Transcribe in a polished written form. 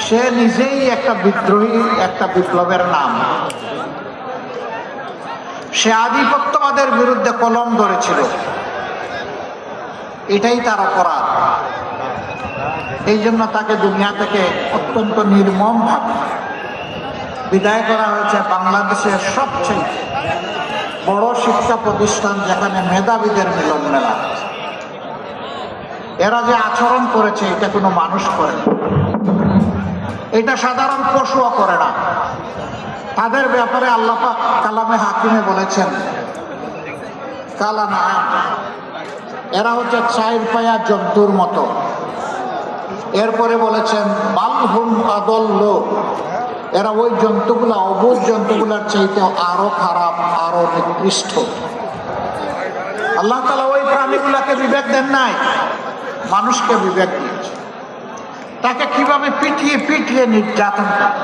সে নিজেই একটা বিদ্রোহী, একটা বিপ্লবের নাম। সে আধিপত্যবাদের বিরুদ্ধে কলম ধরেছিল, এটাই তার অপরাধ। এই জন্য তাকে দুনিয়া থেকে অত্যন্ত নির্মম ভাবে বিদায় করা হয়েছে। বাংলাদেশের সবচেয়ে বড় শিক্ষা প্রতিষ্ঠান, যেখানে মেধাবীদের মিলন মেলা, এরা যে আচরণ করেছে এটা কোনো মানুষ করে না, এটা সাধারণ পশুও করে না। তাদের ব্যাপারে আল্লাহ পাক কালামে হাকিমে বলেছেন কালা না, এরা হচ্ছে চার পায়া জন্তুর মতো। এরপরে বলেছেন বালহুম আদল্ল, এরা ওই জন্তুগুলা, অবুঝ জন্তুগুলার চাইতে আরো খারাপ, আরো নিকৃষ্ট। আল্লাহ তাআলা ওই প্রাণীগুলাকে বিবেক দেন নাই, মানুষকে বিবেক দিয়েছে। তাকে কিভাবে পিটিয়ে পিটিয়ে নির্যাতন করে।